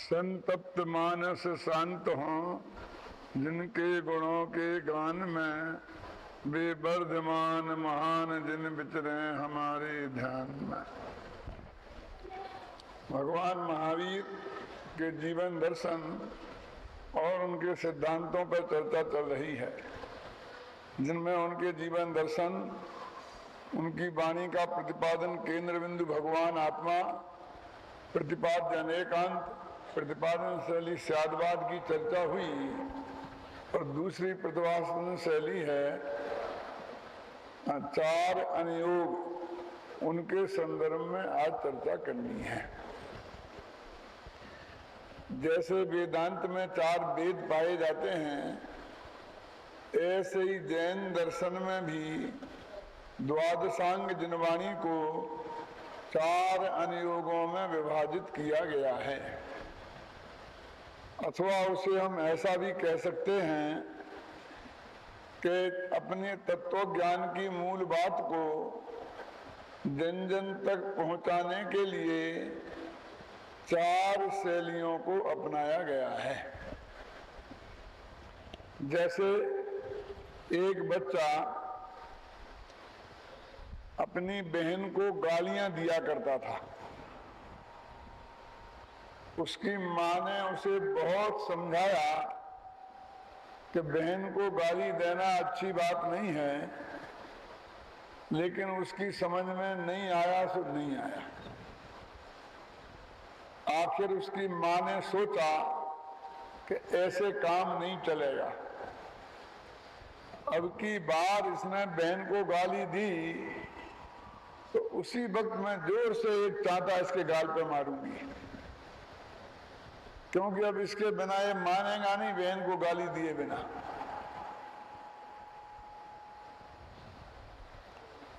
संतप्त मानस शांत हों, जिनके गुणों के गान में वे वर्धमान महान जिन विचरे हमारे ध्यान में। भगवान महावीर के जीवन दर्शन और उनके सिद्धांतों पर चर्चा चल रही है, जिनमें उनके जीवन दर्शन, उनकी वाणी का प्रतिपादन केंद्र बिंदु भगवान आत्मा, प्रतिपाद्य अनेकांत, प्रतिपादन शैली स्यादवाद की चर्चा हुई। और दूसरी प्रतिपादन शैली है चार अनुयोग, उनके संदर्भ में आज चर्चा करनी है। जैसे वेदांत में चार वेद पाए जाते हैं, ऐसे ही जैन दर्शन में भी द्वादशांग जिनवाणी को चार अनुयोगों में विभाजित किया गया है। अथवा उसे हम ऐसा भी कह सकते हैं कि अपने तत्व ज्ञान की मूल बात को जन जन तक पहुंचाने के लिए चार शैलियों को अपनाया गया है। जैसे एक बच्चा अपनी बहन को गालियां दिया करता था, उसकी मां ने उसे बहुत समझाया कि बहन को गाली देना अच्छी बात नहीं है, लेकिन उसकी समझ में नहीं आया सो नहीं आया। आखिर उसकी मां ने सोचा कि ऐसे काम नहीं चलेगा। अब की बार इसने बहन को गाली दी तो उसी वक्त मैं जोर से एक चांटा इसके गाल पे मारूंगी, क्योंकि अब इसके बिना ये मानेगा नहीं बहन को गाली दिए बिना।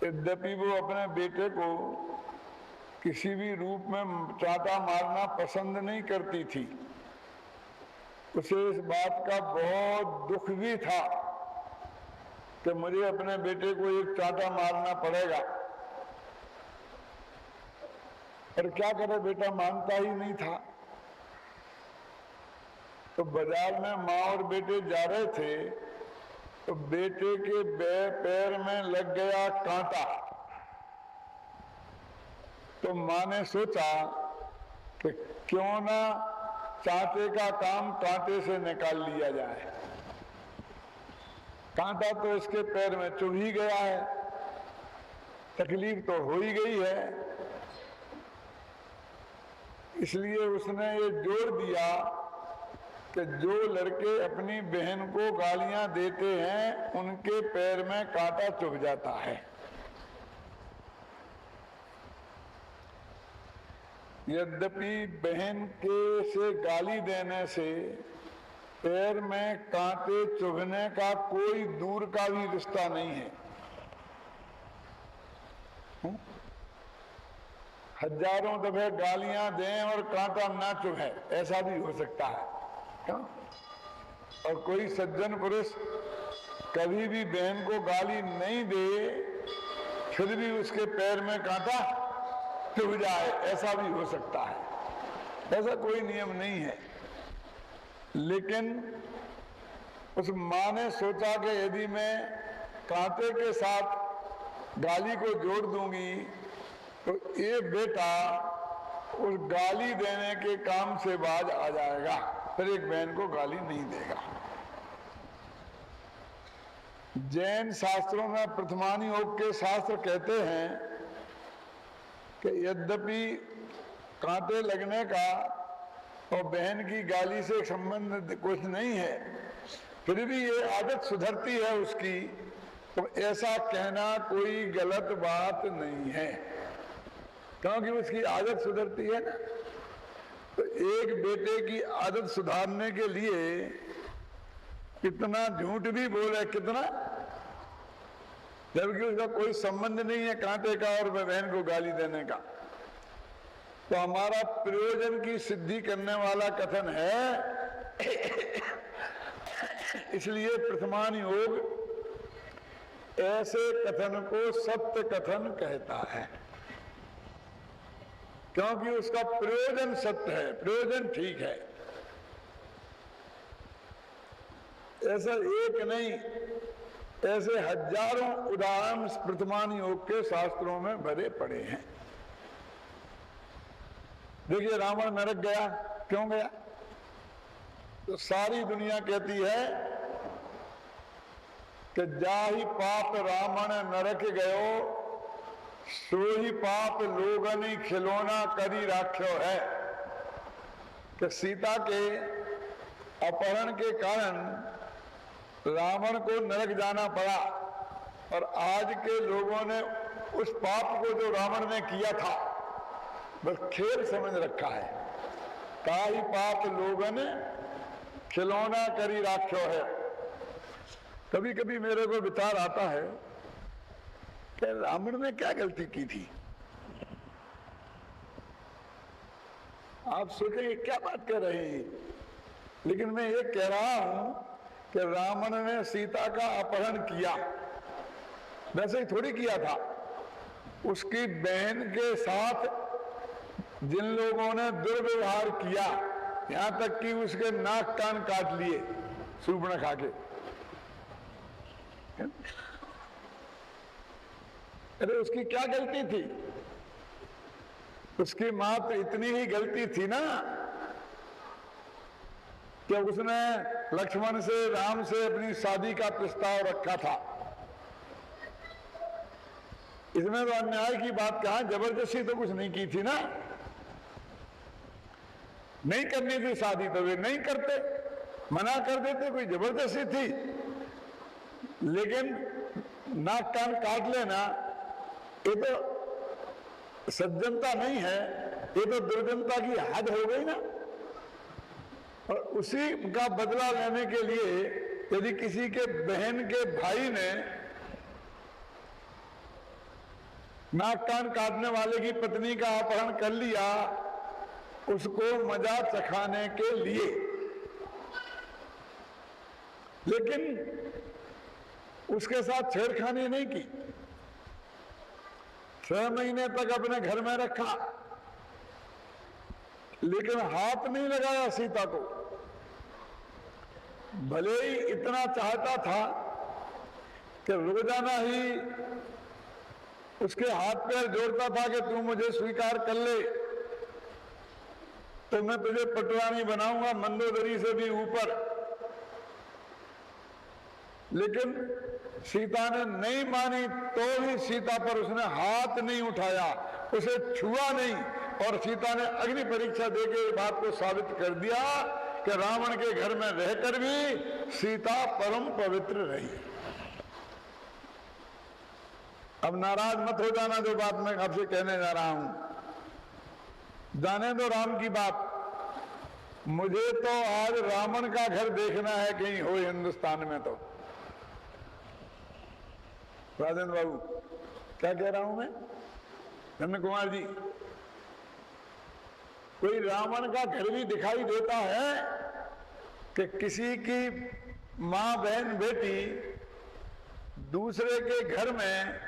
यद्यपि वो अपने बेटे को किसी भी रूप में चांटा मारना पसंद नहीं करती थी, उसे इस बात का बहुत दुख भी था कि मुझे अपने बेटे को एक चांटा मारना पड़ेगा, पर क्या करे, बेटा मानता ही नहीं था। तो बाजार में माँ और बेटे जा रहे थे तो बेटे के पैर में लग गया कांटा। तो माँ ने सोचा कि क्यों ना चांटे का काम कांटे से निकाल लिया जाए। कांटा तो इसके पैर में चुभ ही गया है, तकलीफ तो हो ही गई है। इसलिए उसने ये जोर दिया कि जो लड़के अपनी बहन को गालियां देते हैं उनके पैर में कांटा चुभ जाता है। यद्यपि बहन के से गाली देने से पैर में कांटे चुभने का कोई दूर का भी रिश्ता नहीं है। हजारों दफे गालियां दें और कांटा ना चुभे, ऐसा भी हो सकता है। क्यों? और कोई सज्जन पुरुष कभी भी बहन को गाली नहीं दे, फिर भी उसके पैर में कांटा चुभ जाए, ऐसा भी हो सकता है। ऐसा कोई नियम नहीं है। लेकिन उस माँ ने सोचा कि यदि मैं कांटे के साथ गाली को जोड़ दूंगी तो ये बेटा उस गाली देने के काम से बाज आ जाएगा, फिर एक बहन को गाली नहीं देगा। जैन शास्त्रों में प्रथमानी योग के शास्त्र कहते हैं कि यद्यपि कांटे लगने का और बहन की गाली से संबंध कुछ नहीं है, फिर भी ये आदत सुधरती है उसकी, तो ऐसा कहना कोई गलत बात नहीं है, क्योंकि उसकी आदत सुधरती है ना। तो एक बेटे की आदत सुधारने के लिए कितना झूठ भी बोले, कितना, जबकि उसका कोई संबंध नहीं है कांटे का और बहन को गाली देने का। तो हमारा प्रयोजन की सिद्धि करने वाला कथन है, इसलिए प्रथमान योग ऐसे कथन को सत्य कथन कहता है। क्योंकि उसका प्रयोजन सत्य है, प्रयोजन ठीक है। ऐसा एक नहीं, ऐसे हजारों उदाहरण वर्तमान योग के शास्त्रों में भरे पड़े हैं। देखिए, रावण नरक गया, क्यों गया? तो सारी दुनिया कहती है कि जाहि पाप रावण नरक गयो, सोही पाप लोगनि खिलौना करी राख्यो है। कि सीता के अपहरण के कारण रावण को नरक जाना पड़ा, और आज के लोगों ने उस पाप को जो रावण ने किया था बस खेल समझ रखा है। काई पाप लोगन खिलौना करी राख्यो है। कभी कभी मेरे को विचार आता है कि रावण ने क्या गलती की थी। आप सोचेंगे क्या बात कर रहे हैं, लेकिन मैं ये कह रहा हूं कि रावण ने सीता का अपहरण किया, वैसे ही थोड़ी किया था। उसकी बहन के साथ जिन लोगों ने दुर्व्यवहार किया, यहां तक कि उसके नाक कान काट लिए सूर्पणखा के, अरे उसकी क्या गलती थी? उसकी मात्र इतनी ही गलती थी ना कि उसने लक्ष्मण से, राम से अपनी शादी का प्रस्ताव रखा था। इसमें तो अन्याय की बात कहां, जबरदस्ती तो कुछ नहीं की थी ना। नहीं करनी थी शादी तो वे नहीं करते, मना कर देते, कोई जबरदस्ती थी। लेकिन नाक कान काट लेना ये तो सज्जनता नहीं है, ये तो दुर्जनता की हद हो गई ना। और उसी का बदला लेने के लिए यदि किसी के बहन के भाई ने नाक कान काटने वाले की पत्नी का अपहरण कर लिया, उसको मजा चखाने के लिए, लेकिन उसके साथ छेड़खानी नहीं की। 6 महीने तक अपने घर में रखा, लेकिन हाथ नहीं लगाया सीता को। भले ही इतना चाहता था कि रोजाना ही उसके हाथ पैर जोड़ता था कि तू मुझे स्वीकार कर ले तो मैं तुझे पटरानी बनाऊंगा, मंदोदरी से भी ऊपर। लेकिन सीता ने नहीं मानी, तो भी सीता पर उसने हाथ नहीं उठाया, उसे छुआ नहीं। और सीता ने अग्नि परीक्षा देकर इस बात को साबित कर दिया कि रावण के घर में रहकर भी सीता परम पवित्र रही। अब नाराज मत हो जाना जो बात मैं आपसे कहने जा रहा हूं। जाने दो राम की बात, मुझे तो आज रावण का घर देखना है कहीं हो हिंदुस्तान में। तो राजेंद्र बाबू क्या कह रहा हूं मैं, धन्य कुमार जी, कोई रावण का घर भी दिखाई देता है कि किसी की मां बहन बेटी दूसरे के घर में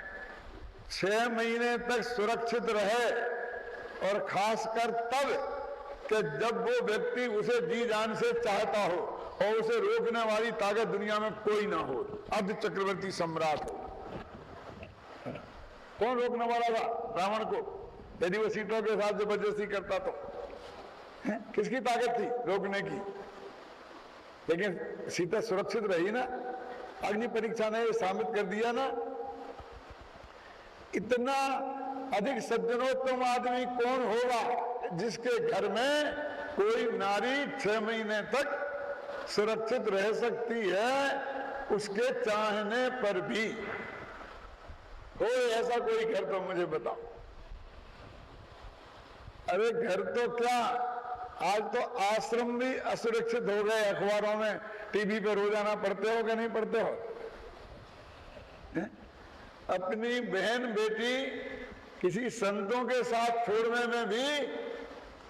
6 महीने तक सुरक्षित रहे, और खासकर तब कि जब वो व्यक्ति उसे जी जान से चाहता हो और उसे रोकने वाली ताकत दुनिया में कोई ना हो, अर्ध चक्रवर्ती सम्राट हो। कौन रोकने वाला था रावण को? यदि वो सीतों के साथ जबरदस्ती करता तो किसकी ताकत थी रोकने की? लेकिन सीता सुरक्षित रही ना। अग्नि परीक्षा ने साबित कर दिया ना। इतना अधिक सज्जनोत्तम आदमी कौन होगा जिसके घर में कोई नारी 6 महीने तक सुरक्षित रह सकती है उसके चाहने पर भी? कोई ऐसा कोई घर तो मुझे बताओ। अरे घर तो क्या, आज तो आश्रम भी असुरक्षित हो गए। अखबारों में, टीवी पे रोजाना पढ़ते हो कि नहीं पढ़ते हो? अपनी बहन बेटी किसी संतों के साथ छोड़ने में भी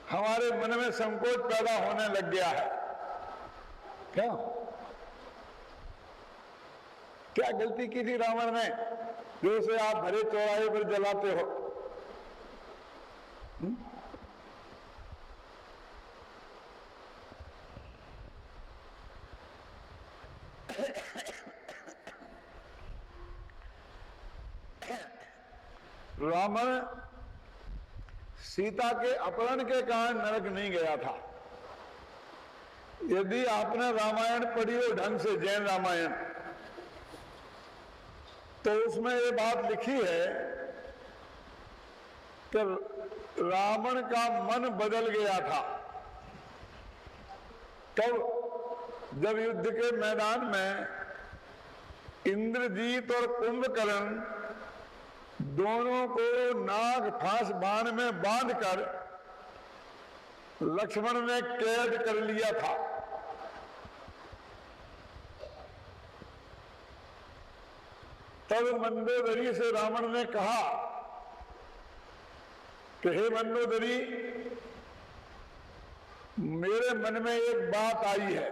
हमारे मन में संकोच पैदा होने लग गया है। क्या क्या गलती की थी रावण ने जो उसे आप भरे चौराहे पर जलाते हो? रावण सीता के अपहरण के कारण नरक नहीं गया था। यदि आपने रामायण पढ़ी हो ढंग से, जैन रामायण, तो उसमें ये बात लिखी है कि रावण का मन बदल गया था। तब जब युद्ध के मैदान में इंद्रजीत और कुंभकर्ण दोनों को नाग फांस बाण में बांधकर लक्ष्मण ने कैद कर लिया था, तब मंदोदरी से रावण ने कहा कि हे मंदोदरी, मेरे मन में एक बात आई है।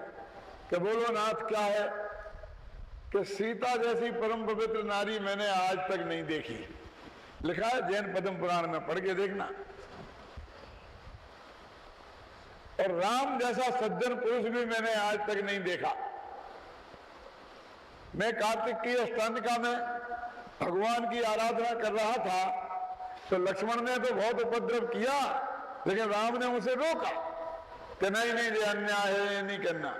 कि बोलो नाथ, क्या है? कि सीता जैसी परम पवित्र नारी मैंने आज तक नहीं देखी। लिखा है जैन पद्म पुराण में, पढ़ के देखना। और राम जैसा सज्जन पुरुष भी मैंने आज तक नहीं देखा। मैं कार्तिक की अष्टमिका में भगवान की आराधना कर रहा था, तो लक्ष्मण ने तो बहुत उपद्रव किया, लेकिन राम ने उसे रोका कि नहीं नहीं, ये अन्याय है, ये नहीं करना।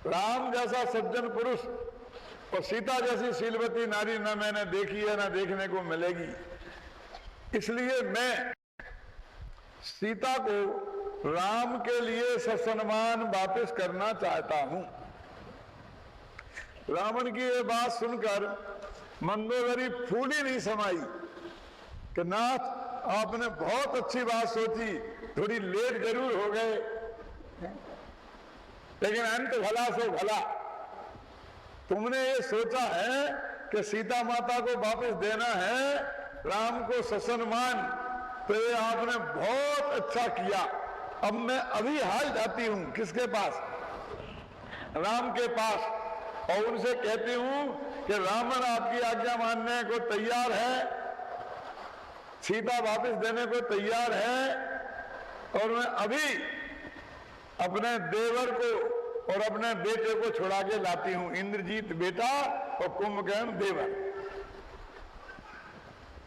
राम जैसा सज्जन पुरुष और सीता जैसी शीलवती नारी न मैंने देखी है, न देखने को मिलेगी। इसलिए मैं सीता को राम के लिए ससम्मान वापस करना चाहता हूं। रावण की यह बात सुनकर मंदोदरी फूली नहीं समाई कि नाथ, आपने बहुत अच्छी बात सोची, थोड़ी लेट जरूर हो गए, लेकिन अंत भला सो भला। तुमने ये सोचा है कि सीता माता को वापस देना है, राम को ससम्मान, तो ये आपने बहुत अच्छा किया। अब मैं अभी हाल जाती हूं किसके पास? राम के पास, और उनसे कहती हूं कि रावण आपकी आज्ञा मानने को तैयार है, सीता वापस देने को तैयार है, और मैं अभी अपने देवर को और अपने बेटे को छुड़ा के लाती हूं। इंद्रजीत बेटा और कुंभकर्ण देवर।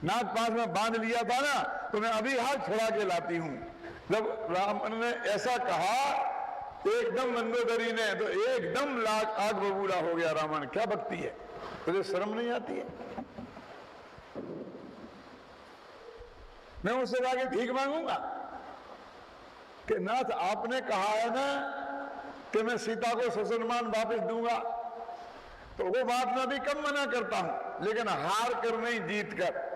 नाग पास में बांध लिया था ना, तो मैं अभी हाथ छुड़ा के लाती हूं। जब रावण ने ऐसा कहा, एकदम मंदोदरी ने तो एकदम आग बबूला हो गया। रावण, क्या भक्ति है, तुझे शर्म नहीं आती है? मैं उससे जाके भीख मांगूंगा कि नाथ, आपने कहा है ना कि मैं सीता को ससम्मान वापस दूंगा, तो वो बात मैं भी कम मना करता हूं, लेकिन हार कर नहीं, जीत कर।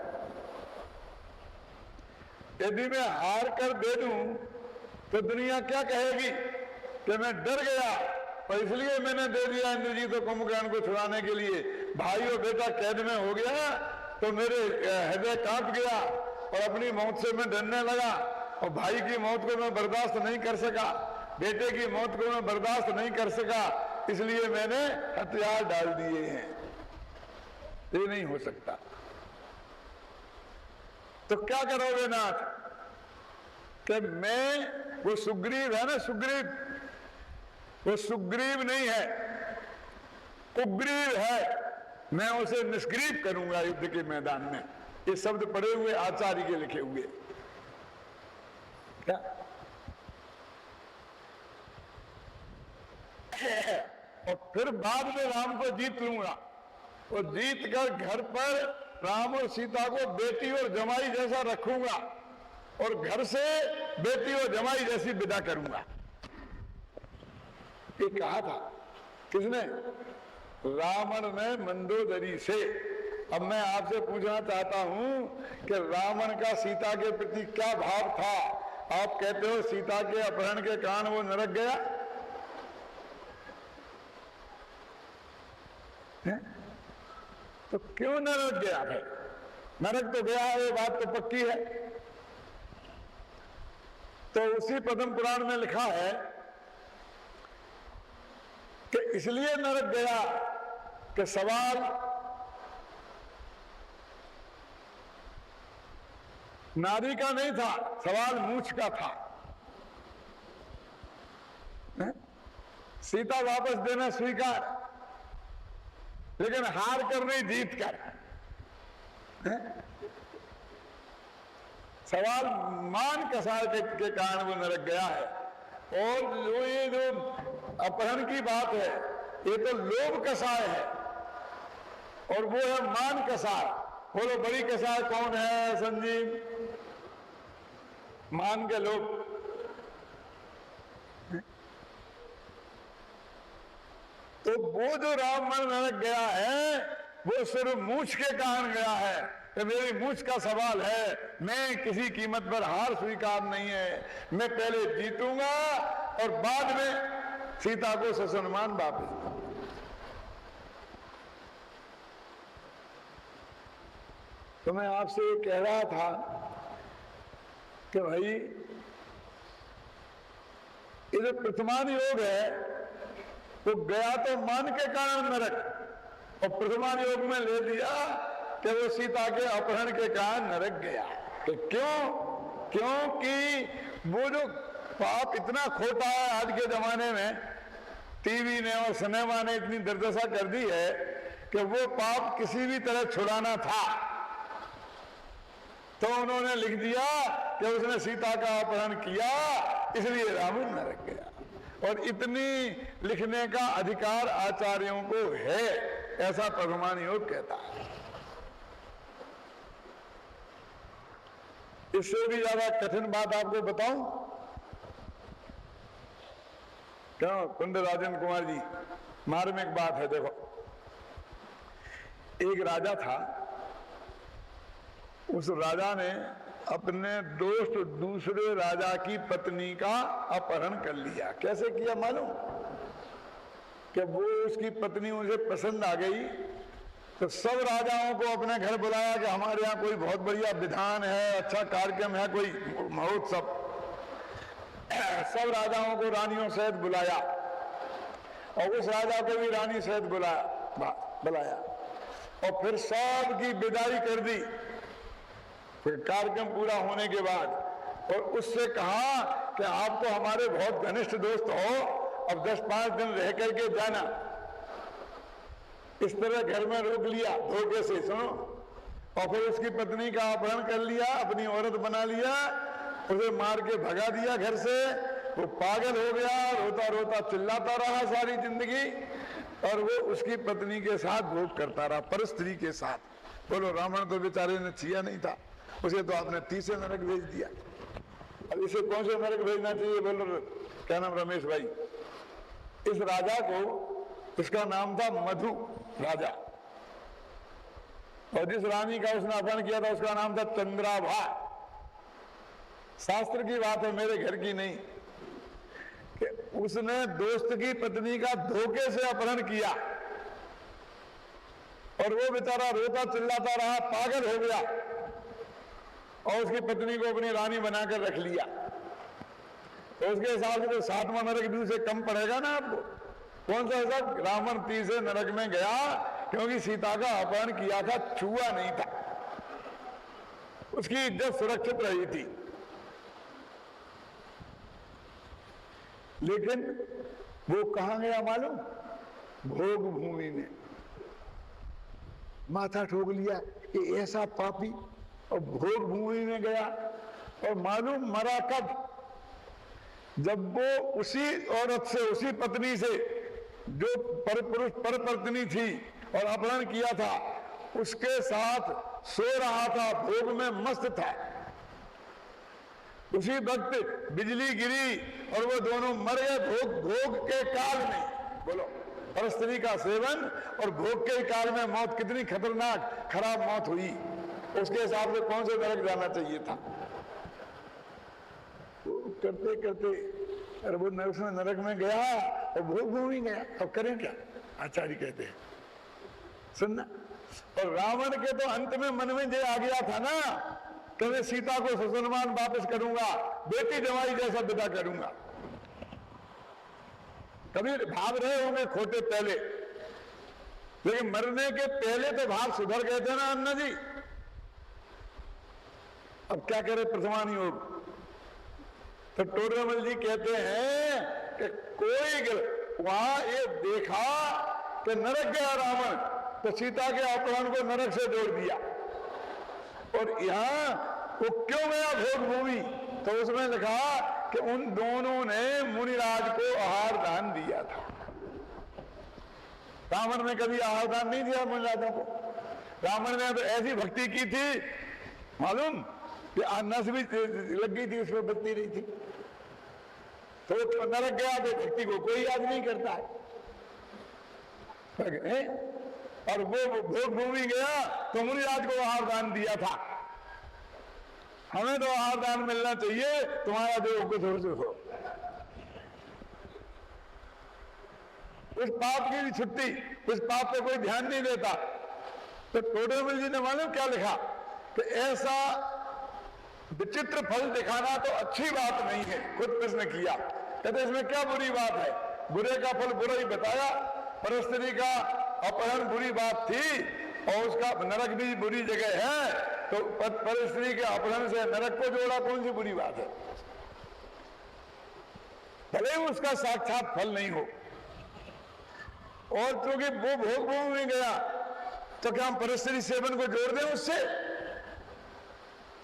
यदि मैं हार कर दे दूं तो दुनिया क्या कहेगी कि मैं डर गया और इसलिए मैंने दे दिया इंद्रजीत और कुंभकर्ण को छुड़ाने के लिए। भाई और बेटा कैद में हो गया तो मेरे हृदय कांप गया और अपनी मौत से मैं डरने लगा, और भाई की मौत को मैं बर्दाश्त नहीं कर सका, बेटे की मौत को मैं बर्दाश्त नहीं कर सका, इसलिए मैंने हथियार डाल दिए हैं। ये नहीं हो सकता। तो क्या करोगे नाथ? कि मैं, वो सुग्रीव है ना, सुग्रीव, वो सुग्रीव नहीं है, कुग्रीव है, मैं उसे निष्क्रिय करूंगा युद्ध के मैदान में। ये शब्द पढ़े हुए आचार्य के लिखे हुए। क्या? और फिर बाद में राम को जीत लूंगा, और जीत कर घर पर राम और सीता को बेटी और जमाई जैसा रखूंगा, और घर से बेटी और जमाई जैसी विदा करूंगा। ये कहा था किसने? रावण ने मंदोदरी से। अब मैं आपसे पूछना चाहता हूं कि रावण का सीता के प्रति क्या भाव था? आप कहते हो सीता के अपहरण के कारण वो नरक गया है? तो क्यों नरक गया है? नरक तो गया है, ये बात तो पक्की है। तो उसी पद्म पुराण में लिखा है कि इसलिए नरक गया कि सवाल नारी का नहीं था, सवाल मूछ का था। सीता वापस देना स्वीकार, लेकिन हार कर नहीं, जीत कर। सवाल मान कसाय के कारण वो नरक गया है। और ये जो अपहरण की बात है, ये तो लोभ कसाय है और वो है मान कसाय। बोलो बड़ी कसाय कौन है संजीव? मान के लोभ। तो वो जो रावण नरक गया है वो सिर्फ मूछ के कारण गया है कि मेरी मूछ का सवाल है, मैं किसी कीमत पर हार स्वीकार नहीं है, मैं पहले जीतूंगा और बाद में सीता को ससम्मान वापस। तो मैं आपसे ये कह रहा था कि भाई ये जो प्रथमान योग है वो गया तो मान के कारण नरक, और प्रथमान योग में ले दिया कि वो सीता के अपहरण के कारण नरक गया। तो क्यों? क्योंकि वो जो पाप इतना खोटा है आज के जमाने में, टीवी ने और सिनेमा ने इतनी दुर्दशा कर दी है कि वो पाप किसी भी तरह छुड़ाना था तो उन्होंने लिख दिया कि उसने सीता का अपहरण किया इसलिए रावण नरक गया। और इतनी लिखने का अधिकार आचार्यों को है, ऐसा प्रथमान योग कहता है। इससे भी ज्यादा कठिन बात आपको बताऊं क्यों? कुंड राजन कुमार जी, मार्मिक बात है। देखो, एक राजा था, उस राजा ने अपने दोस्त दूसरे राजा की पत्नी का अपहरण कर लिया। कैसे किया मालूम? कि वो उसकी पत्नी उसे पसंद आ गई तो सब राजाओं को अपने घर बुलाया कि हमारे यहाँ कोई बहुत बढ़िया विधान है, अच्छा कार्यक्रम है, कोई महोत्सव। सब राजाओं को रानियों सहित बुलाया और उस राजा को भी रानी सहित बुलाया और फिर सबकी विदाई कर दी। फिर कार्यक्रम पूरा होने के बाद और उससे कहा कि आप तो हमारे बहुत घनिष्ठ दोस्त हो, अब 10-5 दिन रह करके जाना। इस तरह घर में रोक लिया धोखे से, सुनो। और फिर उसकी पत्नी का अपहरण कर लिया, अपनी औरत बना लिया, उसे मार के भगा दिया घर से। वो पागल हो गया, रोता रोता चिल्लाता रहा सारी जिंदगी, और वो उसकी पत्नी के साथ भोग करता रहा, पर स्त्री के साथ। बोलो, रावण तो बेचारे ने छिया नहीं था, उसे तो आपने 30 नरक भेज दिया। अब इसे कौन से नरक भेजना चाहिए? बोलो, क्या नाम? रमेश भाई। इस राजा को, इसका नाम था मधु राजा, और जिस रानी का उसने अपहरण किया था उसका नाम था चंद्राभा। शास्त्र की बात है, मेरे घर की नहीं, कि उसने दोस्त की पत्नी का धोखे से अपहरण किया और वो बेचारा रोता चिल्लाता रहा, पागल हो गया, और उसकी पत्नी को अपनी रानी बनाकर रख लिया। तो उसके हिसाब से तो 7वां नरक भी उसे कम पड़ेगा ना आपको। कौन सा? सब रावण 30 नरक में गया क्योंकि सीता का अपहरण किया था, छुआ नहीं था, उसकी इज्जत सुरक्षित रही थी। लेकिन वो कहां गया मालूम? भोग भूमि में माथा ठोक लिया कि ऐसा पापी, और भोग भूमि में गया। और मालूम मरा कब? जब वो उसी औरत से, उसी पत्नी से जो परपुरुष पर पत्नी थी और अपहरण किया था, उसके साथ सो रहा था, भोग में मस्त था। उसी वक्त बिजली गिरी और वो दोनों मर गए भोग के काल में। बोलो, पर स्त्री का सेवन और भोग के काल में मौत कितनी खतरनाक खराब मौत हुई। उसके हिसाब से कौन से नरक जाना चाहिए था? वो करते करते अरे वो नरक में गया और भोग भूमि गया। अब करें क्या? आचार्य कहते हैं, सुनना। और रावण के तो अंत में मन में ये आ गया था ना कि मैं सीता को ससुरमान वापस करूंगा, बेटी जवाई जैसा विदा करूंगा। कभी भाव रहे होंगे खोटे पहले, लेकिन मरने के पहले तो भाव सुधर गए थे ना अन्ना जी। अब क्या करे प्रथमान योग? तो टोडरमल जी कहते हैं कि कोई वहां ये देखा कि नरक गया रावण, तो सीता के अपहरण को नरक से जोड़ दिया। और यहां वो क्यों गया भोग भूमि? तो उसमें लिखा कि उन दोनों ने मुनिराज को आहार दान दिया था। रावण ने कभी आहार दान नहीं दिया मुनिराजों को। रावण ने तो ऐसी भक्ति की थी मालूम कि नस भी लग गई थी, उसमें बत्ती रही थी, तो नरक गया तो भक्ति को कोई याद नहीं करता है। और वो भोग भूमि गया तो मुनिराज को आहार दान दिया था। हमें तो आहार दान मिलना चाहिए, तुम्हारा जो कुछ हो। उस पाप की भी छुट्टी, उस पाप पे कोई ध्यान नहीं देता। तो टोडरमल जी ने मालूम क्या लिखा कि ऐसा विचित्र फल दिखाना तो अच्छी बात नहीं है। खुद प्रश्न किया, कहते इसमें क्या बुरी बात है? बुरे का फल बुरा ही बताया। परस्त्री का अपहरण बुरी बात थी और उसका नरक भी बुरी जगह है, तो परस्त्री के अपहरण से नरक को जोड़ा, कौन सी बुरी बात है? भले उसका साक्षात फल नहीं हो। और क्योंकि वो भोग भूमि में गया तो क्या हम परस्त्री सेवन को जोड़ दें उससे?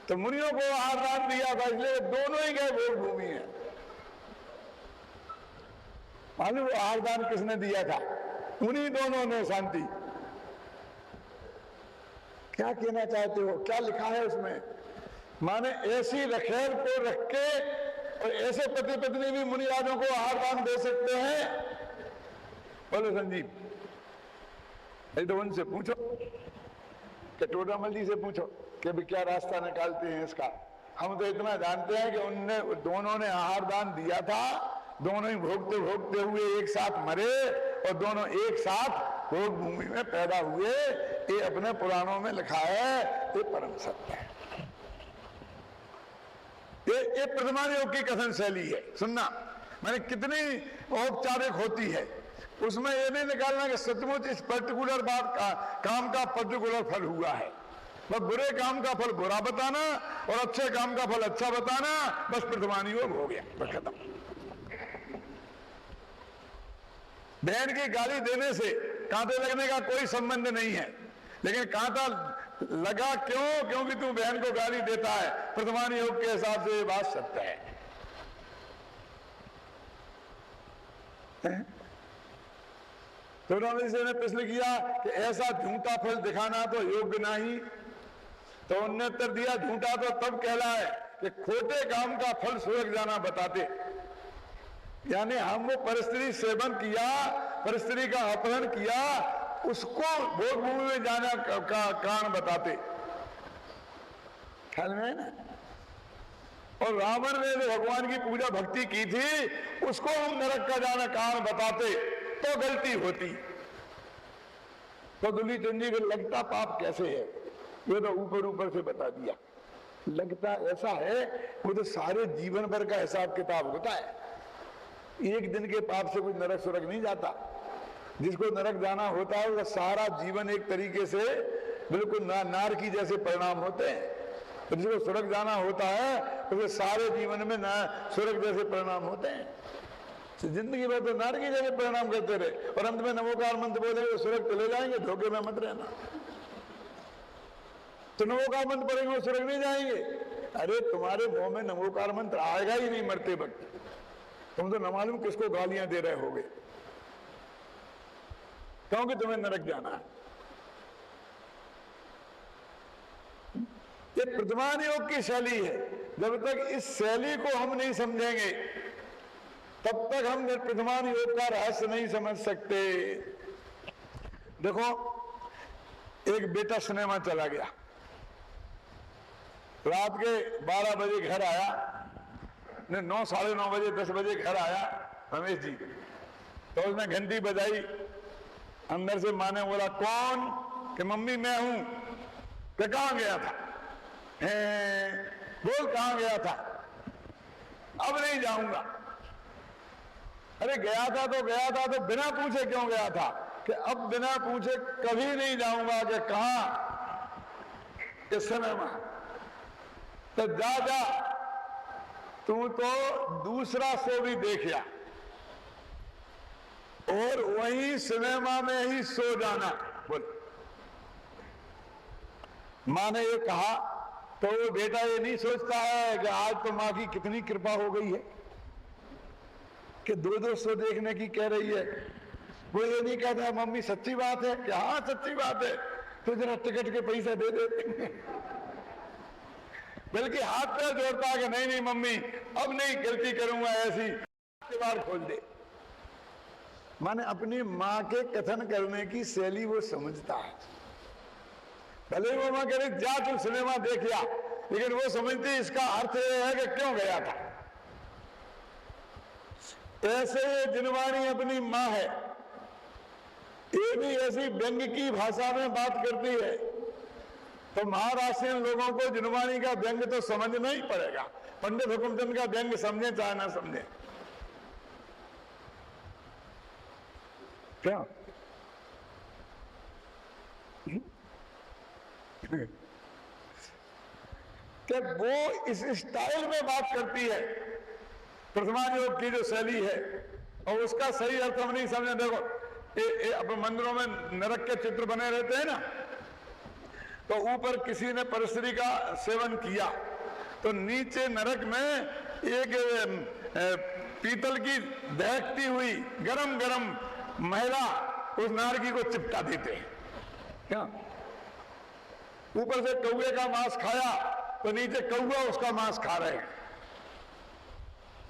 तो मुनियों को आहार दान दिया था, इसलिए दोनों ही गए भोग भूमि में। मालूम आहार दान किसने दिया था? उन्हीं दोनों ने। शांति क्या कहना चाहते हो? क्या लिखा है उसमें? माने ऐसी रखेल को रख के और ऐसे पति पत्नी भी मुनिराजों को आहार दान दे सकते हैं? बोलो संजीव, तो उनसे पूछो, कि टोडरमल जी से पूछो कि भी क्या रास्ता निकालते हैं इसका। हम तो इतना जानते हैं कि उनने दोनों ने आहार दान दिया था, दोनों ही भोगते भोगते हुए एक साथ मरे और दोनों एक साथ भोग भूमि में पैदा हुए। ये अपने पुराणों में लिखा है, ये परम सत्य है। ये प्रथमान योग की कथन शैली है। सुनना, मैंने कितनी औपचारिक होती है, उसमें ये नहीं निकालना कि सचमुच इस पर्टिकुलर बात का काम का पर्टिकुलर फल हुआ है। बस बुरे काम का फल बुरा बताना और अच्छे काम का फल अच्छा बताना, बस प्रथमान योग हो गया, बस खत्म। बहन की गाली देने से कांटे लगने का कोई संबंध नहीं है, लेकिन कांटा लगा क्यों? क्योंकि तू बहन को गाली देता है। प्रथमान योग के हिसाब से ये बात सत्य है। तो ने प्रश्न किया कि ऐसा झूठा फल दिखाना तो योग्य नहीं। तो उन्होंने उत्तर दिया, झूठा तो तब कहलाए कि खोटे काम का फल स्वर्ग जाना बताते। यानी हम वो परस्त्री सेवन किया, परस्त्री का अपहरण किया, उसको भोग भूमि में जाना का कारण बताते। ख्याल में है ना? और रावण ने जो भगवान की पूजा भक्ति की थी, उसको हम नरक का जाना कारण बताते तो गलती होती। तो दुली चंदी को लगता पाप कैसे है, ये तो ऊपर ऊपर से बता दिया। लगता ऐसा है, वो तो सारे जीवन भर का हिसाब किताब होता है। एक दिन के पाप से कोई नरक स्वर्ग नहीं जाता। जिसको नरक जाना होता है वो सारा जीवन एक तरीके से बिल्कुल नार की जैसे परिणाम होते हैं। तो जिसको स्वर्ग जाना होता है तो सारे जीवन में स्वर्ग जैसे परिणाम होते हैं। तो जिंदगी भर तो नार की जैसे परिणाम करते रहे और अंत में नमोकार मंत्र बोले तो स्वर्ग चले जाएंगे। धोखे में मत रहना। तो नमोकार मंत्र पढ़ेंगे वो स्वर्ग नहीं जाएंगे। अरे तुम्हारे मुंह में नमोकार मंत्र आएगा ही नहीं मरते वक्त। तुम तो न मालूम किसको गालियां दे रहे होगे, क्योंकि तुम्हें नरक जाना है। ये प्रथमान योग की शैली है। जब तक इस शैली को हम नहीं समझेंगे तब तक हम प्रथमान योग का रहस्य नहीं समझ सकते। देखो, एक बेटा सिनेमा चला गया, रात के 12 बजे घर आया, 9 साढ़े 9 बजे 10 बजे घर आया रमेश जी। तो उसने घंटी बजाई, अंदर से माँ ने बोला कौन? कि मम्मी मैं हूं। कि कहां गया था? बोल कहां गया था? अब नहीं जाऊंगा। अरे गया था तो बिना पूछे क्यों गया था? कि अब बिना पूछे कभी नहीं जाऊंगा। कि कहां? कि सिनेमा। तो जा तू तो दूसरा शो भी देखिया और वही सिनेमा में ही सो जाना। बोल। माँ ने ये कहा तो वो बेटा ये नहीं सोचता है कि आज तो माँ की कितनी कृपा हो गई है कि 200 देखने की कह रही है। वो ये नहीं कहता मम्मी सच्ची बात है कि हाँ सच्ची बात है, तो जरा टिकट के पैसे दे दे। बल्कि हाथ पैर जोड़ता है कि नहीं नहीं मम्मी अब नहीं गलती करूंगा, ऐसी बार खोल दे। माने अपनी माँ के कथन करने की शैली वो समझता है। भले वो माँ कह रही जा तू सिनेमा देख या, लेकिन वो समझती इसका अर्थ ये है कि क्यों गया था। ऐसे ये जिनवाणी अपनी माँ है, ये भी ऐसी व्यंग की भाषा में बात करती है, तो महाराष्ट्रीयन लोगों को जिनवाणी का व्यंग तो समझना ही पड़ेगा। पंडित हुकुमचंद का व्यंग समझे चाहे ना समझे। क्या कि वो इस स्टाइल में बात करती है, प्रथमान योग की जो शैली है, और उसका सही अर्थ हम नहीं समझे। देखो अपने मंदिरों में नरक के चित्र बने रहते हैं ना, तो ऊपर किसी ने परस्त्री का सेवन किया तो नीचे नरक में एक पीतल की दहकती हुई गरम गरम महिला उस नारकी को चिपका देते हैं। क्या ऊपर से कौवे का मांस खाया तो नीचे कौवा उसका मांस खा रहे हैं,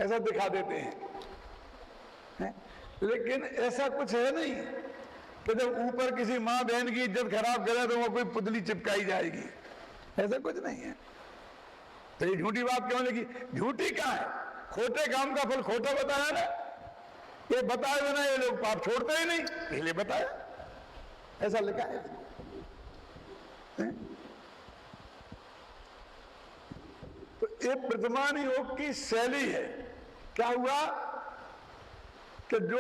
ऐसा दिखा देते हैं। लेकिन ऐसा कुछ है नहीं कि जब ऊपर किसी माँ बहन की इज्जत खराब करे तो वो कोई पुतली चिपकाई जाएगी, ऐसा कुछ नहीं है। तो ये झूठी बात क्यों लगी? झूठी कहाँ है? खोटे काम का फल खोटा बताया ना, ये बताए बिना ये लोग पाप छोड़ते ही नहीं, इसलिए बताया, ऐसा लिखा है। तो ये वर्तमान योग की शैली है। क्या हुआ कि जो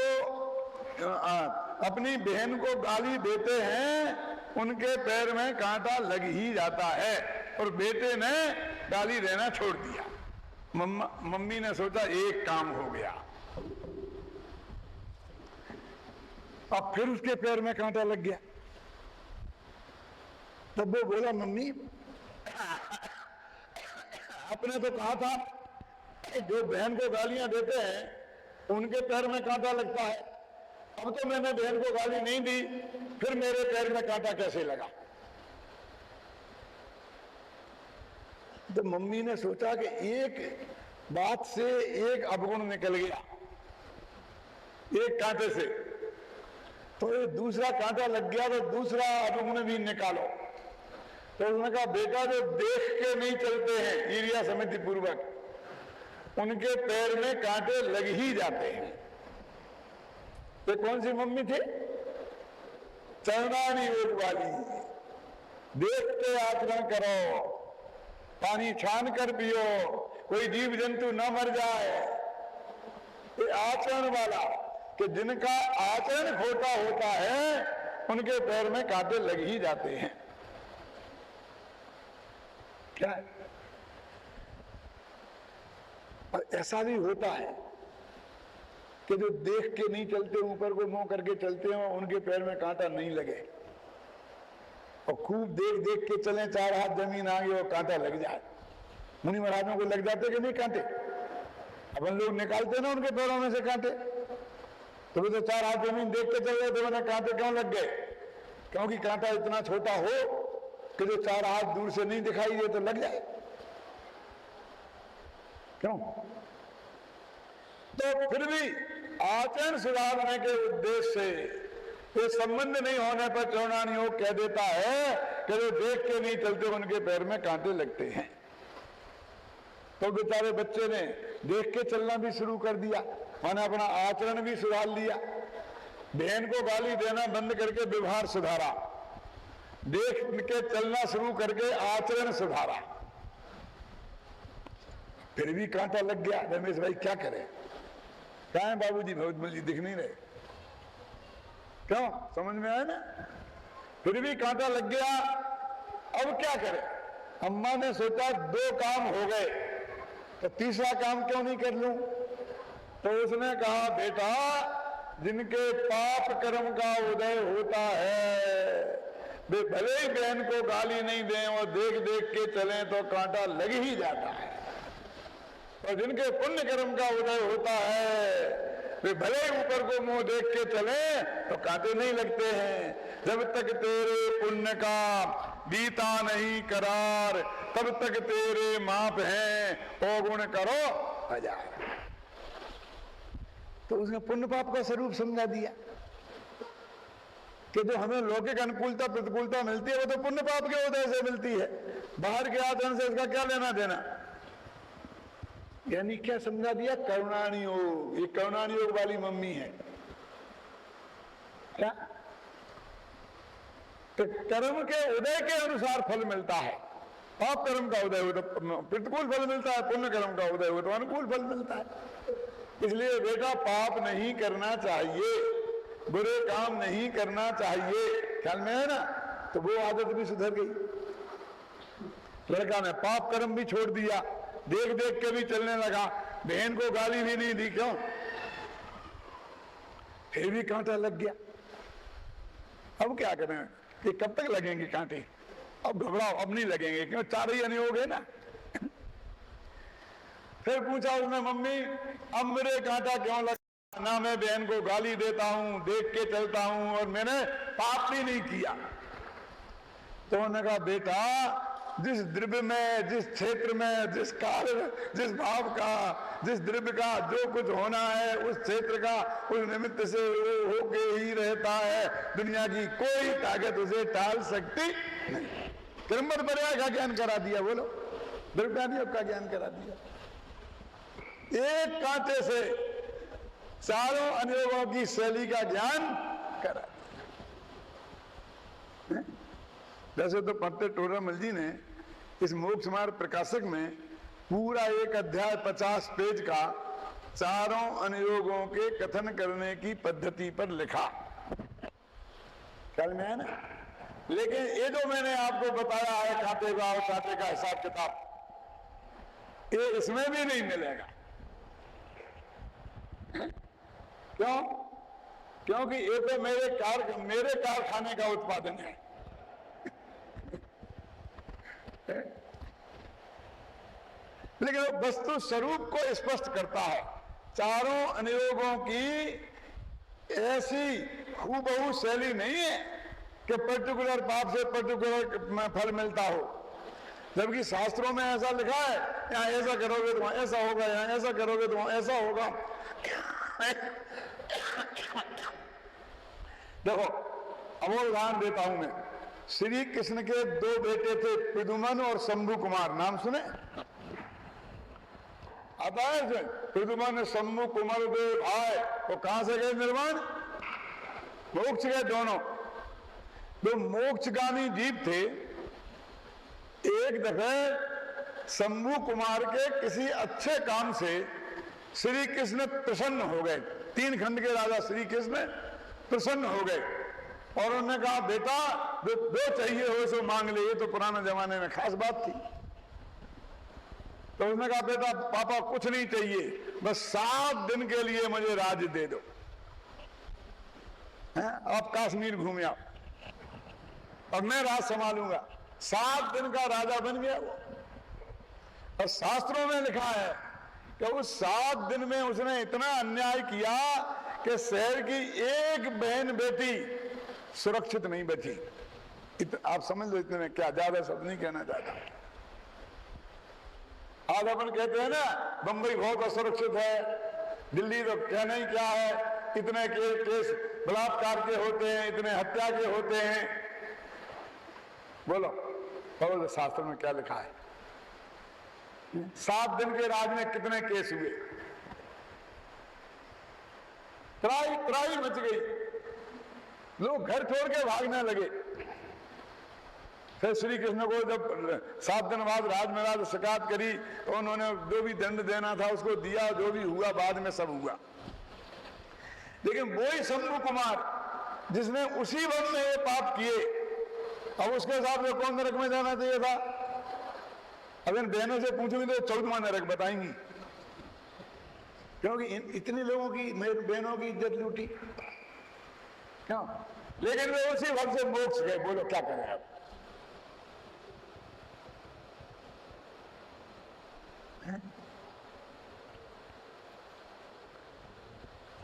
अपनी बहन को गाली देते हैं उनके पैर में कांटा लग ही जाता है, और बेटे ने गाली देना छोड़ दिया। मम्मी ने सोचा एक काम हो गया, अब फिर उसके पैर में कांटा लग गया। तब वो बोला मम्मी आपने तो कहा था जो बहन को गालियां देते हैं उनके पैर में कांटा लगता है, अब तो मैंने बहन को गाली नहीं दी, फिर मेरे पैर में कांटा कैसे लगा? तो मम्मी ने सोचा कि एक बात से एक अवगुण निकल गया एक कांटे से, तो ये दूसरा कांटा लग गया तो दूसरा अवगुण भी निकालो। तो उसने कहा बेटा जो देख के नहीं चलते हैं ईर्ष्या समिति पूर्वक, उनके पैर में कांटे लग ही जाते हैं। तो कौन सी मम्मी थी? चरणानी योग वाली। देख के आचरण करो, पानी छान कर पियो, कोई जीव जंतु न मर जाए। ये आचरण वाला कि जिनका आचरण खोटा होता है उनके पैर में कांटे लग ही जाते हैं। क्या है? और ऐसा भी होता है कि जो देख के नहीं चलते, ऊपर को मुंह करके चलते हो, उनके पैर में कांटा नहीं लगे, और खूब देख देख के चले, 4 हाथ जमीन आ गई और कांटा लग जाए। मुनि महाराजों को लग जाते कि नहीं कांटे? अपन लोग निकालते ना उनके पैरों में से कांटे, तो वो तो 4 हाथ जमीन देख के चल रहे थे, मैंने कांटे क्यों लग गए? क्योंकि कांटा इतना छोटा हो कि जो 4 हाथ दूर से नहीं दिखाई दे तो लग जाए। क्यों? तो फिर भी आचरण सुधारने के उद्देश्य से ये संबंध नहीं होने पर चौड़ानी योग कह देता है कि जो देख के नहीं चलते उनके पैर में कांटे लगते हैं। तो बेचारे बच्चे ने देख के चलना भी शुरू कर दिया, मैंने अपना आचरण भी सुधार लिया। बहन को गाली देना बंद करके व्यवहार सुधारा, देख के चलना शुरू करके आचरण सुधारा, फिर भी कांटा लग गया। रमेश भाई क्या करें? कहाँ है बाबूजी? भगवत जी दिख नहीं रहे। क्यों? समझ में आया ना? फिर भी कांटा लग गया, अब क्या करें? अम्मा ने सोचा 2 काम हो गए तो तीसरा काम क्यों नहीं कर लूं? तो उसने कहा बेटा जिनके पाप कर्म का उदय होता है वे भले ही बहन को गाली नहीं दें और देख देख के चलें तो कांटा लग ही जाता है। और जिनके पुण्य कर्म का उदय होता है वे भले ही ऊपर को मुंह देख के चलें तो कांटे नहीं लगते हैं। जब तक तेरे पुण्य का बीता नहीं करार तब तक तेरे माप हैं, अवगुण करो हजार। तो उसने पुण्य पाप का स्वरूप समझा दिया कि जो हमें लौकिक अनुकूलता प्रतिकूलता मिलती है वो तो पुण्य पाप के उदय से मिलती है, बाहर के आचरण से इसका क्या लेना देना। यानी क्या समझा दिया? करुणानि योग। ये करुणानि योग वाली मम्मी है क्या? तो कर्म के उदय के अनुसार फल मिलता है। पाप कर्म का उदय हो तो प्रतिकूल फल मिलता है, पुण्य कर्म का उदय हो तो अनुकूल फल मिलता है। इसलिए बेटा पाप नहीं करना चाहिए, बुरे काम नहीं करना चाहिए, ख्याल में है ना? तो वो आदत भी सुधर गई। लड़का ने पाप कर्म भी छोड़ दिया, देख देख के भी चलने लगा, बहन को गाली भी नहीं दी। क्यों? फिर भी कांटा लग गया। अब क्या करें? ये कब तक लगेंगे कांटे? अब घबराओ, अब नहीं लगेंगे, क्यों? चार ही नहीं हो गए ना। फिर पूछा उसने, मम्मी अब मेरे कांटा क्यों लगा? ना मैं बहन को गाली देता हूं, देख के चलता हूं और मैंने पाप भी नहीं किया। तो उन्होंने कहा बेटा जिस द्रव्य में, जिस क्षेत्र में, जिस काल, जिस भाव का, जिस द्रव्य का जो कुछ होना है उस क्षेत्र का उस निमित्त से वो होके ही रहता है। दुनिया की कोई ताकत उसे टाल सकती नहीं। क्रमबद्ध पर्याय का ज्ञान करा दिया। बोलो, द्रव्यानुयोग का ज्ञान करा दिया। एक कांटे से चारों अनुयोगों की शैली का ज्ञान करा दिया। वैसे तो पंडित टोडरमल जी ने इस मोक्ष मार्ग प्रकाशक में पूरा एक अध्याय 50 पेज का चारों अनुयोगों के कथन करने की पद्धति पर लिखा। ख्याल में है ना? लेकिन ये जो मैंने आपको बताया है कांटे का और कांटे का हिसाब किताब, ये इसमें भी नहीं मिलेगा। क्यों? क्योंकि ये तो मेरे कारखाने का उत्पादन है। लेकिन वो वस्तु स्वरूप को स्पष्ट करता है। चारों अनुयोगों की ऐसी हूबहू शैली नहीं है कि पर्टिकुलर पाप से पर्टिकुलर फल मिलता हो, जबकि शास्त्रों में ऐसा लिखा है, यहाँ ऐसा करोगे तो वहां ऐसा होगा, यहाँ ऐसा करोगे तो वहां ऐसा होगा। देखो, अब उदाहरण देता हूं मैं। श्री कृष्ण के दो बेटे थे, प्रद्युम्न और शंभु कुमार। नाम सुने? आता है? प्रद्युम्न शंभु कुमार दो भाई, वो कहां से गए निर्वाण? मोक्ष गए दोनों। दो मोक्षगामी जीव थे। एक दफे शंभु कुमार के किसी अच्छे काम से श्री कृष्ण प्रसन्न हो गए। 3 खंड के राजा श्री कृष्ण प्रसन्न हो गए और उन्होंने कहा बेटा जो चाहिए हो सो मांग ले। ये तो पुराने जमाने में खास बात थी। तो उसने कहा बेटा पापा कुछ नहीं चाहिए, बस 7 दिन के लिए मुझे राज्य दे दो। आप कश्मीर घूमे आओ और मैं राज संभालूंगा। 7 दिन का राजा बन गया वो। और शास्त्रों में लिखा है कि उस 7 दिन में उसने इतना अन्याय किया कि शहर की एक बहन बेटी सुरक्षित नहीं बची। आप समझ लो इतने में क्या, ज्यादा शब्द नहीं कहना चाहता। आज अपन कहते हैं ना बंबई बहुत असुरक्षित है, दिल्ली तो कहना ही क्या है, इतने केस बलात्कार के होते हैं, इतने हत्या के होते हैं। बोलो बोलो शास्त्र में क्या लिखा है? 7 दिन के राज में कितने केस हुए? त्राई मच गई, लोग घर छोड़ के भागने लगे। फिर श्री कृष्ण को जब 7 दिन बाद राजमहाराज से शिकायत करी तो उन्होंने जो भी दंड देना था उसको दिया, जो भी हुआ बाद में सब हुआ। लेकिन वही शंभु कुमार जिसने उसी वन में ये पाप किए, अब उसके हिसाब से कौन नरक में जाना चाहिए था? अगर बहनों से पूछूंगी तो 14वां नरक बताएंगी, क्योंकि इतने लोगों की बहनों की इज्जत लूटी। क्यों? लेकिन वे उसी वक्त से मोक्ष गए। बोलो क्या करें आप?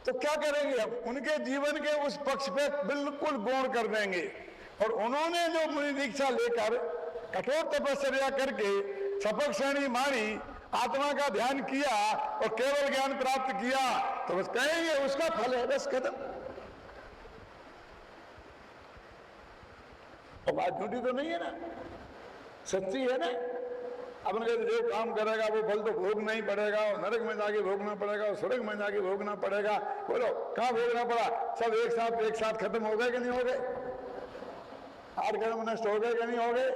तो क्या करेंगे हम? उनके जीवन के उस पक्ष पे बिल्कुल गौर कर देंगे। और उन्होंने जो मुनि दीक्षा लेकर कठोर तपस्या करके सपक श्रेणी मारी, आत्मा का ध्यान किया और केवल ज्ञान प्राप्त किया, तो बस कहेंगे उसका फल है, बस खत्म। और बात झूठी तो नहीं है ना, सच्ची है ना। अब उनके जो काम करेगा वो फल तो भोगना ही पड़ेगा, और नरक में जाके भोगना पड़ेगा, और स्वर्ग में जाके भोगना पड़ेगा। बोलो कहाँ भोगना पड़ा? सब एक साथ खत्म हो गए कि नहीं हो गए? 8 कर्म नष्ट हो गए कि नहीं हो गए?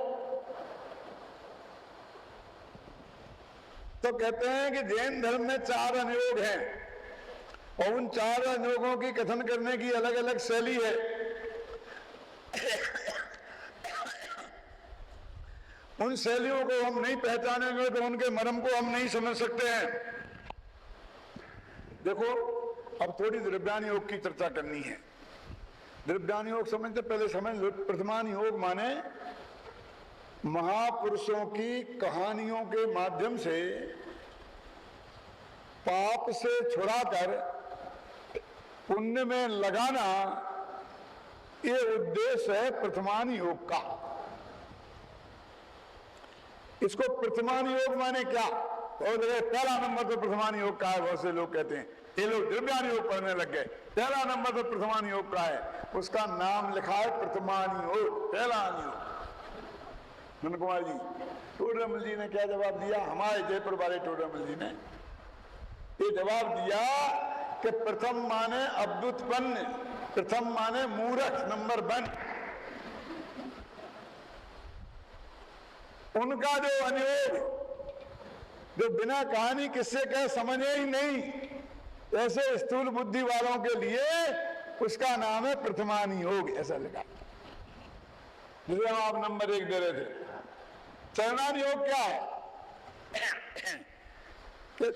तो कहते हैं कि जैन धर्म में 4 अनुयोग हैं, और उन 4 अनुयोगों की कथन करने की अलग अलग शैली है। उन शैलियों को हम नहीं पहचानेंगे तो उनके मर्म को हम नहीं समझ सकते हैं। देखो, अब थोड़ी द्रव्यान योग की चर्चा करनी है। द्रव्यान योग समझते, पहले समझ लो। प्रथमान योग माने महापुरुषों की कहानियों के माध्यम से पाप से छुड़ाकर पुण्य में लगाना, ये उद्देश्य है प्रथमान योग का। इसको प्रथमान योग माने क्या? और पहला नंबर तो प्रथमान योग का है। बहुत से लोग कहते हैं, ये लोग द्रव्यान योग पढ़ने लग गए, पहला नंबर तो प्रथमान योग का है। उसका नाम लिखा है प्रथमान योग, पहला योग। नंद कुमार जी, टोडरमल जी ने क्या जवाब दिया? हमारे जयपुर वाले टोडरमल जी ने ये जवाब दिया कि प्रथम माने अभ्युत्पन्न, प्रथम माने मूर्ख, नंबर 1। उनका जो अनुयोग, जो बिना कहानी किससे कहे समझे ही नहीं, ऐसे स्थूल बुद्धि वालों के लिए उसका नाम है प्रथमान योग, ऐसा लिखा। जिसे हम आप नंबर 1 दे रहे थे। चरणान योग क्या है? कि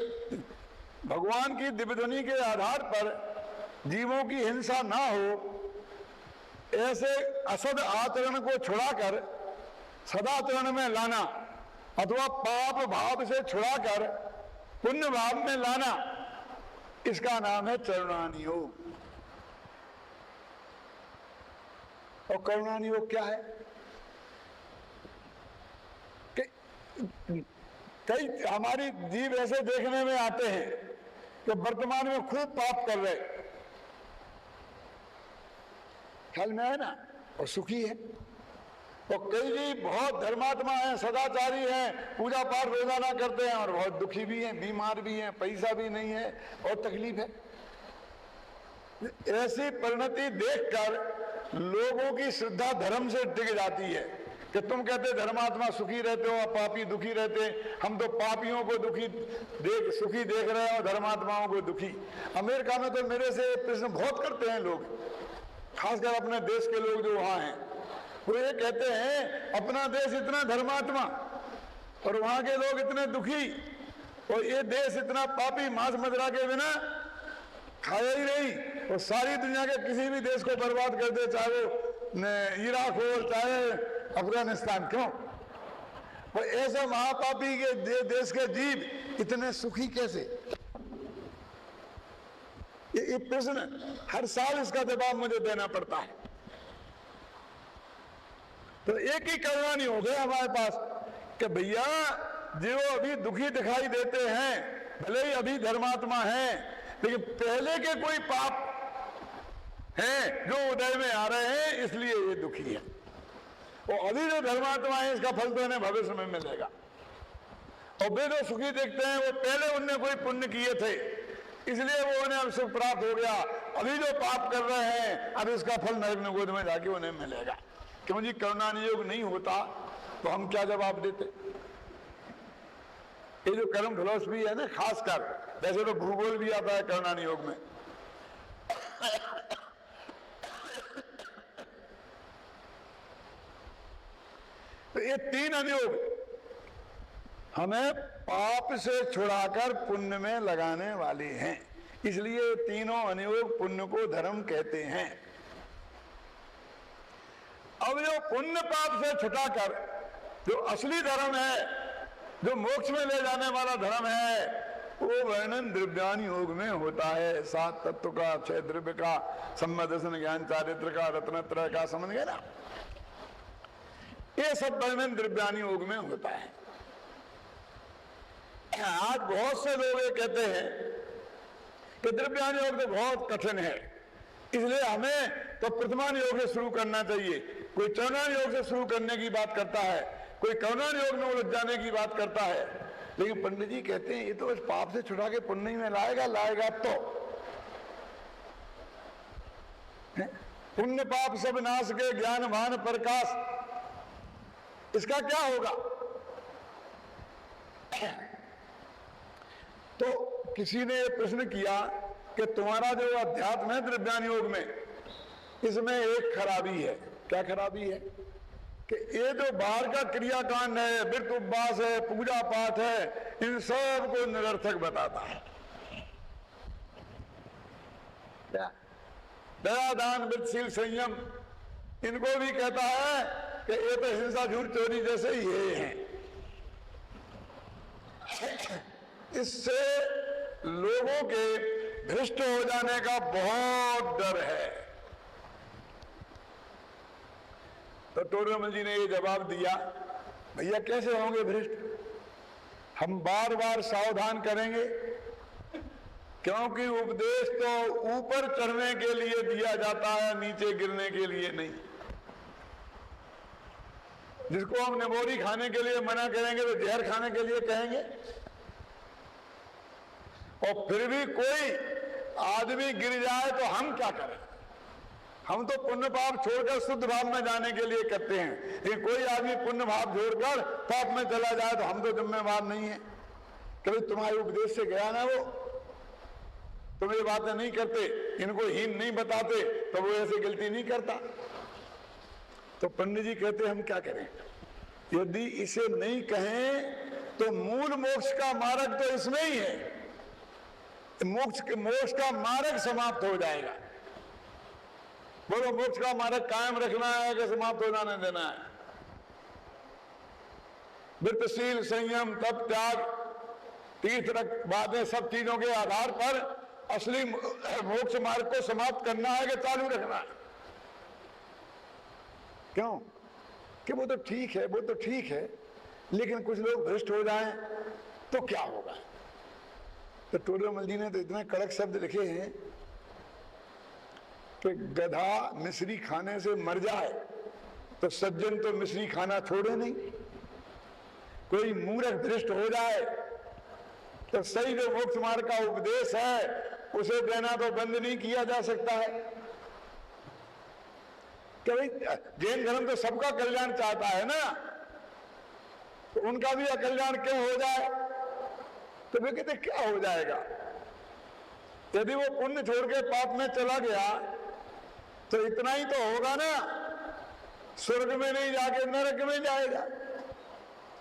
भगवान की दिव्य ध्वनि के आधार पर जीवों की हिंसा ना हो, ऐसे असद आचरण को छुड़ाकर सदाचरण में लाना, अथवा पाप भाव से छुड़ाकर पुण्य भाव में लाना, इसका नाम है चरणान योग। और करुणान योग क्या है? कि कई हमारी जीव ऐसे देखने में आते हैं कि वर्तमान में खूब पाप कर रहे, ख्याल में है ना, और सुखी है। और कई जी बहुत धर्मात्मा हैं, सदाचारी हैं, पूजा पाठ रोजाना करते हैं, और बहुत दुखी भी हैं, बीमार भी हैं, पैसा भी नहीं है और तकलीफ है। ऐसी परिणति देखकर लोगों की श्रद्धा धर्म से टिक जाती है कि तुम कहते धर्मात्मा सुखी रहते हो, पापी दुखी रहते, हम तो पापियों को सुखी देख रहे हैं और धर्मात्माओं को दुखी। अमेरिका में तो मेरे से प्रश्न बहुत करते हैं लोग, खासकर अपने देश के लोग जो वहां हैं, वो ये कहते हैं अपना देश इतना धर्मात्मा और वहां के लोग इतने दुखी, और ये देश इतना पापी, मांस मदिरा के बिना खाया ही नहीं, और सारी दुनिया के किसी भी देश को बर्बाद कर दे, चाहे वो इराक हो चाहे अफगानिस्तान। क्यों? वो ऐसे महापापी के देश के जीव इतने सुखी कैसे? ये प्रश्न हर साल इसका जवाब मुझे देना पड़ता है। तो एक ही करुणा नहीं हो गया हमारे पास कि भैया जो अभी दुखी दिखाई देते हैं, भले ही अभी धर्मात्मा हैं, लेकिन पहले के कोई पाप हैं जो उदय में आ रहे हैं, इसलिए ये दुखी है। और अभी जो धर्मात्मा है, इसका फल तो इन्हें भविष्य में मिलेगा। और वे जो सुखी देखते हैं, वो पहले उनने कोई पुण्य किए थे, इसलिए वो उन्हें अब सुख प्राप्त हो गया। अभी जो पाप कर रहे हैं, अब इसका फल नरक निगोद में जाके उन्हें मिलेगा। क्यों जी? करुणान योग नहीं होता तो हम क्या जवाब देते? ये जो कर्म फिलॉसफी है ना, खासकर, वैसे तो भूगोल भी आता है करुणान योग में। तो ये 3 अनुयोग हमें पाप से छुड़ाकर पुण्य में लगाने वाले हैं, इसलिए तीनों अनुयोग पुण्य को धर्म कहते हैं। अब जो पुण्य पाप से छुटाकर जो असली धर्म है, जो मोक्ष में ले जाने वाला धर्म है, वो वर्णन द्रव्यान योग में होता है। 7 तत्व का, 6 द्रव्य का, सम्यक दर्शन, ज्ञान, चारित्र का, रत्नत्रय का, समझ गए ना? ये सब वर्णन द्रव्यान योग में होता है। आज बहुत से लोग ये कहते हैं कि द्रव्यान योग तो बहुत कठिन है, इसलिए हमें तो प्रथमान योग से शुरू करना चाहिए। कोई चरणान योग से शुरू करने की बात करता है, कोई कवनान योग में उलझ जाने की बात करता है। लेकिन पंडित जी कहते हैं ये तो बस पाप से छुड़ा के पुण्य में लाएगा तो पुण्य पाप सब नाश के ज्ञान भान प्रकाश, इसका क्या होगा? तो किसी ने प्रश्न किया कि तुम्हारा जो अध्यात्म है द्रव्यान योग में, इसमें एक खराबी है। क्या खराबी है? कि ये जो बाहर का क्रियाकांड है, व्रत उपवास है, पूजा पाठ है, इन सब को निरर्थक बताता है। क्या? दया दान व्रतशील संयम, इनको भी कहता है कि ये तो हिंसा झूठ चोरी जैसे ये हैं। इससे लोगों के भ्रष्ट हो जाने का बहुत डर है। तो टोडरमल जी ने ये जवाब दिया, भैया कैसे होंगे भ्रष्ट? हम बार बार सावधान करेंगे, क्योंकि उपदेश तो ऊपर चढ़ने के लिए दिया जाता है, नीचे गिरने के लिए नहीं। जिसको हम निमोरी खाने के लिए मना करेंगे तो जहर खाने के लिए कहेंगे। और फिर भी कोई आदमी गिर जाए तो हम क्या करें? हम तो पुण्य पाप छोड़कर शुद्ध भाव में जाने के लिए करते हैं, लेकिन कोई आदमी पुण्य भाव छोड़कर पाप में चला जाए तो हम तो जिम्मेवार नहीं है। कभी तुम्हारे उपदेश से गया ना वो, तुम ये बातें नहीं करते, इनको हीन नहीं बताते, तो वो ऐसे गलती नहीं करता। तो पंडित जी कहते हम क्या करें? यदि इसे नहीं कहें तो मूल मोक्ष का मार्ग तो इसमें ही है। मोक्ष का मार्ग समाप्त हो जाएगा। बोलो, मोक्ष का मार्ग कायम रखना है कि समाप्त हो जाने देना है? व्रतशील संयम तप त्याग तीर्थ बातें, सब चीजों के आधार पर असली मोक्ष मार्ग को समाप्त करना है कि चालू रखना है? क्यों? कि वो तो ठीक है, वो तो ठीक है, लेकिन कुछ लोग भ्रष्ट हो जाएं तो क्या होगा? तो टोडरमल जी ने तो इतने कड़क शब्द लिखे हैं कि गधा मिश्री खाने से मर जाए तो सज्जन तो मिश्री खाना छोड़े नहीं। कोई मूर्ख भ्रष्ट हो जाए तो सही जो मोक्ष मार्ग का उपदेश है उसे देना तो बंद नहीं किया जा सकता है। कि भाई जैन धर्म तो सबका कल्याण चाहता है ना, तो उनका भी अकल्याण क्यों हो जाए? तो वे कहते क्या हो जाएगा? यदि वो पुण्य छोड़ के पाप में चला गया तो इतना ही तो होगा ना, स्वर्ग में नहीं जाके नरक में जाएगा।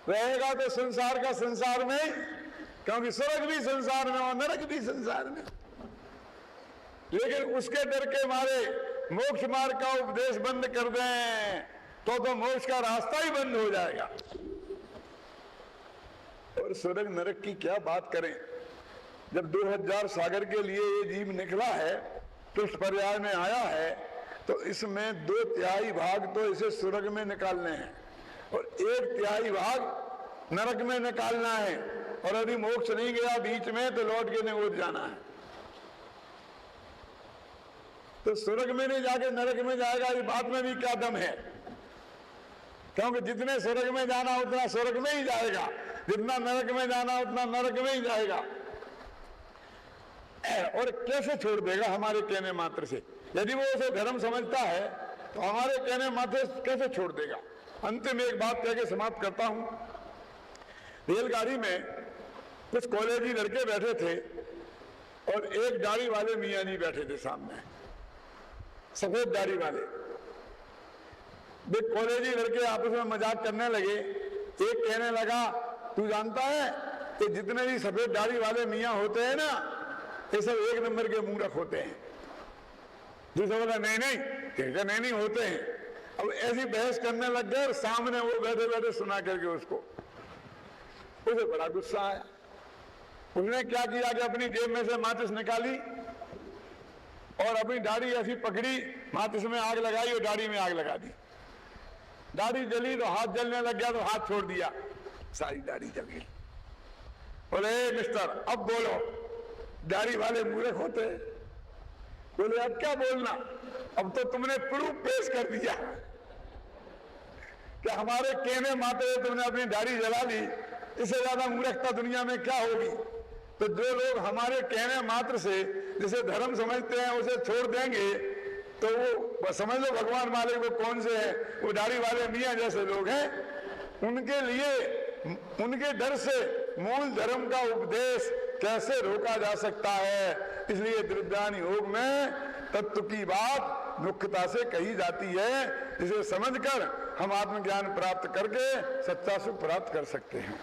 रहेगा तो संसार का संसार में, क्योंकि स्वर्ग भी संसार में और नरक भी संसार में। लेकिन उसके डर के मारे मोक्ष मार्ग का उपदेश बंद कर दें तो मोक्ष का रास्ता ही बंद हो जाएगा। और स्वर्ग नरक की क्या बात करें? जब 2000 सागर के लिए ये जीव निकला है, पृष्ठ पर्याय में आया है, तो इसमें 2/3 भाग तो इसे स्वर्ग में निकालने हैं और 1/3 भाग नरक में निकालना है। और यदि मोक्ष नहीं गया बीच में तो लौट के निगोद जाना है। तो स्वर्ग में नहीं जाके नरक में जाएगा, इस बात में भी क्या दम है? क्योंकि जितने स्वर्ग में जाना उतना स्वर्ग में ही जाएगा, जितना नरक में जाना उतना नरक में ही जाएगा। और कैसे छोड़ देगा हमारे कहने मात्र से? यदि वो उसे धर्म समझता है तो हमारे कहने मात्र से कैसे छोड़ देगा? अंतिम एक बात कह के समाप्त करता हूं। रेलगाड़ी में कुछ कॉलेजी लड़के बैठे थे और एक दाढ़ी वाले मियाँ जी बैठे थे सामने, सफेद दाढ़ी वाले। वे कॉलेजी लड़के आपस में मजाक करने लगे। एक कहने लगा, तू जानता है कि जितने भी सफेद दाढ़ी वाले मियाँ होते हैं ना, ये सब 1 नंबर के मूर्ख होते हैं। दूसरा बोला नहीं नहीं, कहते नहीं होते हैं। अब ऐसी बहस करने लग गए और सामने वो बैठे बैठे सुना करके उसको, उसे बड़ा गुस्सा आया। उसने क्या किया कि अपनी जेब में से माचिस निकाली और अपनी दाढ़ी ऐसी पकड़ी, माचिस में आग लगाई और दाढ़ी में आग लगा दी। दाढ़ी जली तो हाथ जलने लग गया, तो हाथ छोड़ दिया, सारी दाढ़ी जल गई। बोले मिस्टर अब बोलो, दाढ़ी वाले मूर्ख होते। बोले अब क्या बोलना, अब तो तुमने प्रूफ पेश कर दिया कि हमारे कहने मात्र तुमने अपनी दाढ़ी जला ली, इससे ज्यादा मूर्खता दुनिया में क्या होगी। तो जो लोग हमारे कहने मात्र से जिसे धर्म समझते हैं उसे छोड़ देंगे, तो वो समझ लो भगवान वाले वो कौन से हैं, वो दाढ़ी वाले मियाँ जैसे लोग हैं। उनके लिए, उनके डर से मूल धर्म का उपदेश कैसे रोका जा सकता है। इसलिए द्रव्यान योग में तत्व की बात मुख्यता से कही जाती है, जिसे समझकर हम आत्मज्ञान प्राप्त करके सच्चा सुख प्राप्त कर सकते हैं।